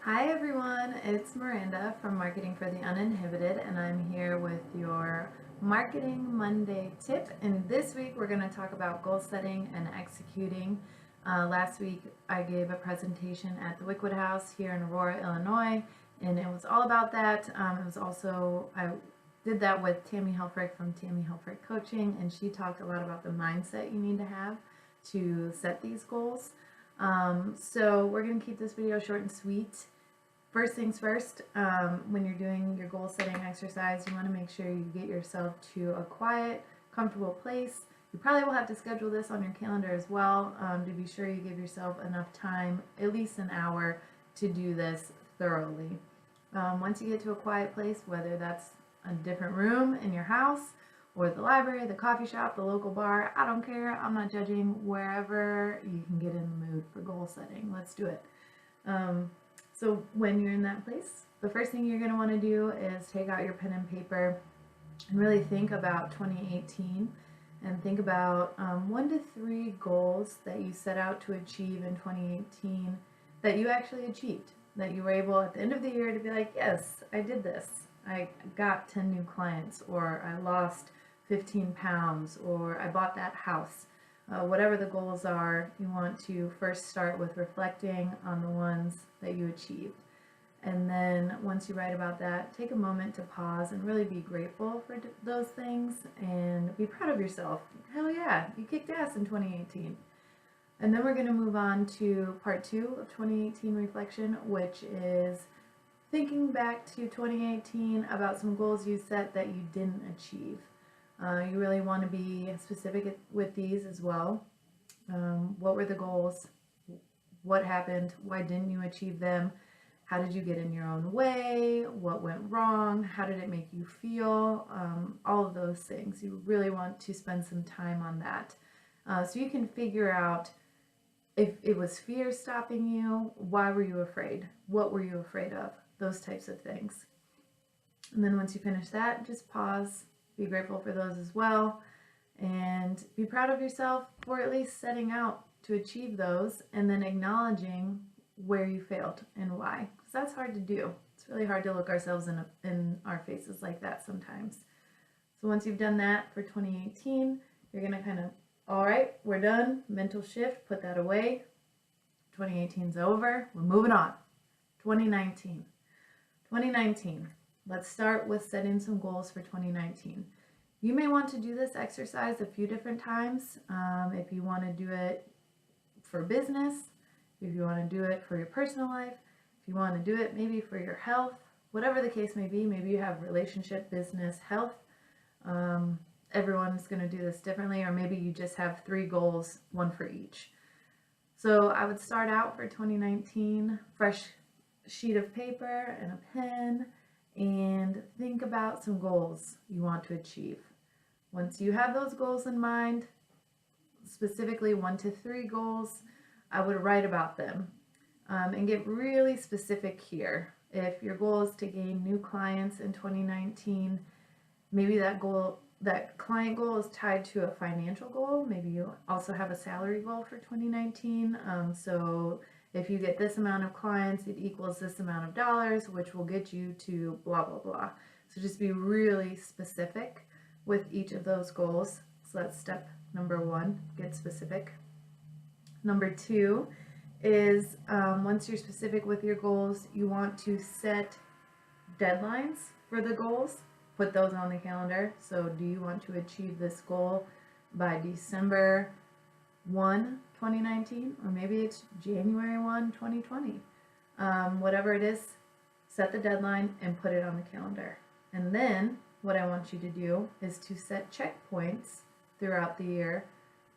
Hi everyone, it's Miranda from Marketing for the Uninhibited, and I'm here with your Marketing Monday tip. And this week we're going to talk about goal setting and executing. Last week I gave a presentation at the Wickwood House here in Aurora, Illinois, and it was all about that. It was also, I did that with Tammy Helfrich from Tammy Helfrich Coaching, and she talked a lot about the mindset you need to have to set these goals. So we're going to keep this video short and sweet. First things first, when you're doing your goal setting exercise, you want to make sure you get yourself to a quiet, comfortable place. You probably will have to schedule this on your calendar as well to be sure you give yourself enough time, at least an hour, to do this thoroughly. Once you get to a quiet place, whether that's a different room in your house or the library, the coffee shop, the local bar, I don't care. I'm not judging. Wherever you can get in the mood for goal setting, let's do it. So when you're in that place, the first thing you're going to want to do is take out your pen and paper and really think about 2018 and think about 1 to 3 goals that you set out to achieve in 2018 that you actually achieved, that you were able at the end of the year to be like, yes, I did this. I got 10 new clients, or I lost 15 pounds, or I bought that house. Whatever the goals are, you want to first start with reflecting on the ones that you achieved. And then once you write about that, take a moment to pause and really be grateful for those things and be proud of yourself. Hell yeah, you kicked ass in 2018. And then we're going to move on to part 2 of 2018 reflection, which is thinking back to 2018 about some goals you set that you didn't achieve. You really want to be specific with these as well. What were the goals? What happened? Why didn't you achieve them? How did you get in your own way? What went wrong? How did it make you feel? All of those things. You really want to spend some time on that. So you can figure out if it was fear stopping you, why were you afraid? What were you afraid of? Those types of things. And then once you finish that, just pause. Be grateful for those as well, and be proud of yourself for at least setting out to achieve those and then acknowledging where you failed and why, because that's hard to do. It's really hard to look ourselves in our faces like that sometimes. So once you've done that for 2018, you're going to kind of, all right, we're done, mental shift, put that away. 2018's over, we're moving on. 2019. Let's start with setting some goals for 2019. You may want to do this exercise a few different times. If you want to do it for business, if you want to do it for your personal life, if you want to do it maybe for your health, whatever the case may be. Maybe you have relationship, business, health. Everyone's going to do this differently, or maybe you just have 3 goals, 1 for each. So I would start out for 2019, fresh sheet of paper and a pen, and think about some goals you want to achieve. Once you have those goals in mind, specifically 1 to 3 goals, I would write about them and get really specific here. If your goal is to gain new clients in 2019, maybe that client goal is tied to a financial goal. Maybe you also have a salary goal for 2019. So if you get this amount of clients, it equals this amount of dollars, which will get you to blah, blah, blah. So just be really specific with each of those goals. So that's step number 1, get specific. Number 2 is once you're specific with your goals, you want to set deadlines for the goals. Put those on the calendar. So do you want to achieve this goal by December 1, 2019, or maybe it's January 1, 2020. Whatever it is, set the deadline and put it on the calendar. And then what I want you to do is to set checkpoints throughout the year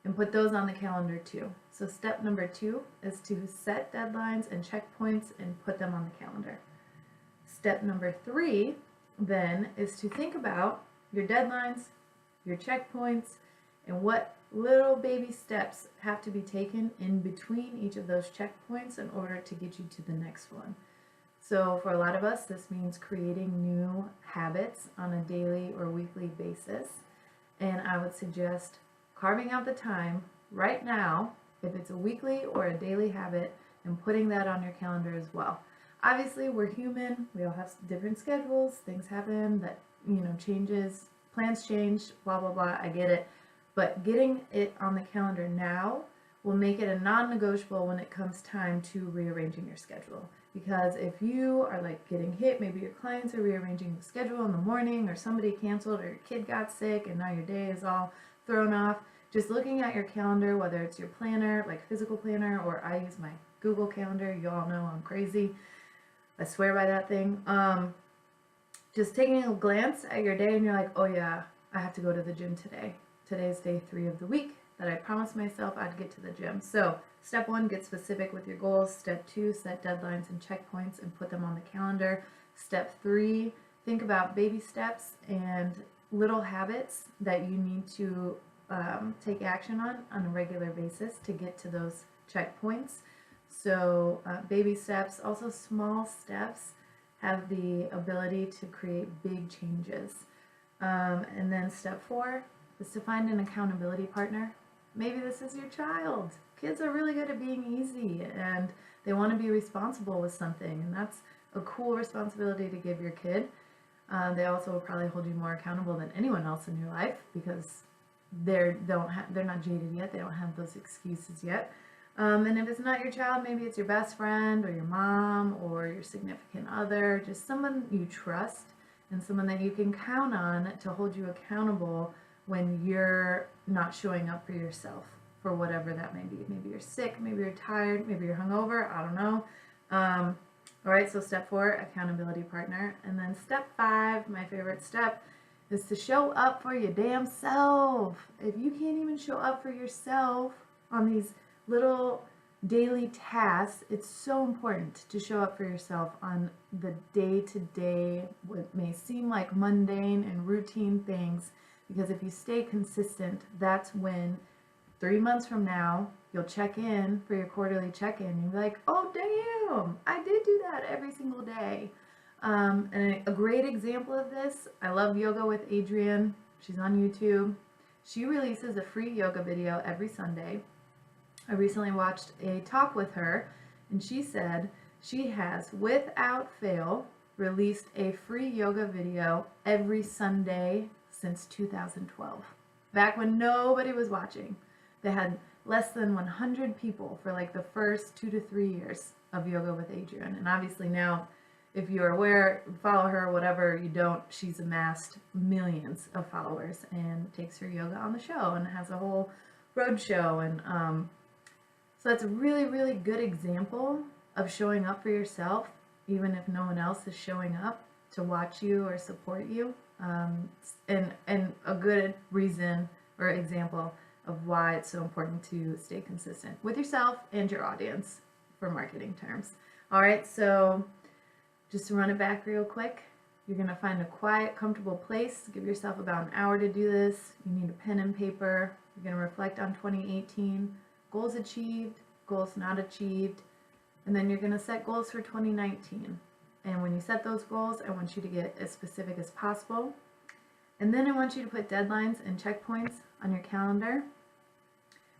and put those on the calendar too. So step number 2 is to set deadlines and checkpoints and put them on the calendar. Step number 3 then is to think about your deadlines, your checkpoints, and what little baby steps have to be taken in between each of those checkpoints in order to get you to the next one. So for a lot of us, this means creating new habits on a daily or weekly basis. And I would suggest carving out the time right now, if it's a weekly or a daily habit, and putting that on your calendar as well. Obviously, we're human. We all have different schedules. Things happen that, changes, plans change, blah, blah, blah. I get it. But getting it on the calendar now will make it a non-negotiable when it comes time to rearranging your schedule. Because if you are like getting hit, maybe your clients are rearranging the schedule in the morning, or somebody canceled, or your kid got sick, and now your day is all thrown off. Just looking at your calendar, whether it's your planner, like physical planner, or I use my Google Calendar. You all know I'm crazy. I swear by that thing. Just taking a glance at your day and you're like, oh yeah, I have to go to the gym today. Today's day 3 of the week that I promised myself I'd get to the gym. So step 1, get specific with your goals. Step 2, set deadlines and checkpoints and put them on the calendar. Step 3, think about baby steps and little habits that you need to take action on a regular basis to get to those checkpoints. So baby steps, also small steps, have the ability to create big changes. And then step 4 is to find an accountability partner. Maybe this is your child. Kids are really good at being easy and they want to be responsible with something, and that's a cool responsibility to give your kid. They also will probably hold you more accountable than anyone else in your life because they're not jaded yet. They don't have those excuses yet. And if it's not your child, maybe it's your best friend or your mom or your significant other, just someone you trust and someone that you can count on to hold you accountable when you're not showing up for yourself for whatever that may be. Maybe you're sick, maybe you're tired, maybe you're hungover, I don't know. All right, so step 4, accountability partner. And then step 5, my favorite step, is to show up for your damn self. If you can't even show up for yourself on these little daily tasks, it's so important to show up for yourself on the day-to-day, what may seem like mundane and routine things, because if you stay consistent, that's when 3 months from now, you'll check in for your quarterly check-in and you'll be like, oh damn, I did do that every single day. And a great example of this, I love Yoga with Adrienne. She's on YouTube. She releases a free yoga video every Sunday. I recently watched a talk with her, and she said she has, without fail, released a free yoga video every Sunday since 2012. Back when nobody was watching. They had less than 100 people for like the first 2 to 3 years of Yoga with Adrienne. And obviously now, if you're aware, follow her, whatever you don't, she's amassed millions of followers and takes her yoga on the show and has a whole road show. And so that's a really, really good example of showing up for yourself, even if no one else is showing up to watch you or support you. And a good reason or example of why it's so important to stay consistent with yourself and your audience for marketing terms. All right, so just to run it back real quick, you're going to find a quiet, comfortable place. Give yourself about an hour to do this. You need a pen and paper. You're going to reflect on 2018, goals achieved, goals not achieved, and then you're going to set goals for 2019. And when you set those goals, I want you to get as specific as possible. And then I want you to put deadlines and checkpoints on your calendar.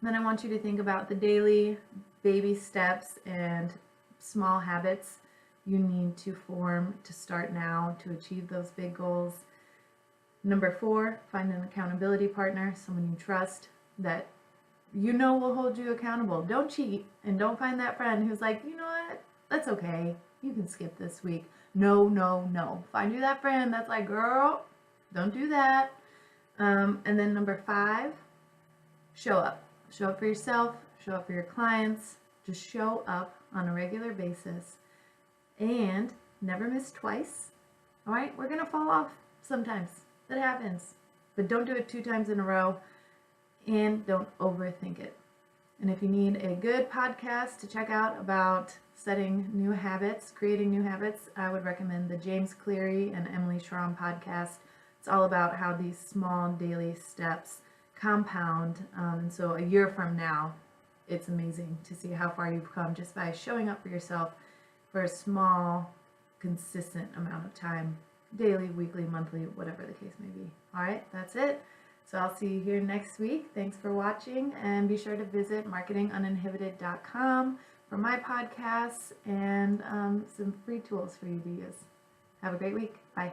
And then I want you to think about the daily baby steps and small habits you need to form to start now to achieve those big goals. Number 4, find an accountability partner, someone you trust that you know will hold you accountable. Don't cheat, and don't find that friend who's like, you know what, that's okay, you can skip this week. No, no, no. Find you that friend that's like, girl, don't do that. And then number 5, show up. Show up for yourself, show up for your clients, just show up on a regular basis. And never miss twice. All right, we're gonna fall off sometimes. That happens. But don't do it 2 times in a row, and don't overthink it. And if you need a good podcast to check out about setting new habits, creating new habits, I would recommend the James Cleary and Emily Schramm podcast. It's all about how these small daily steps compound. And so a year from now, it's amazing to see how far you've come just by showing up for yourself for a small, consistent amount of time, daily, weekly, monthly, whatever the case may be. All right, that's it. So I'll see you here next week. Thanks for watching, and be sure to visit marketinguninhibited.com for for my podcasts and some free tools for you to use. Have a great week. Bye.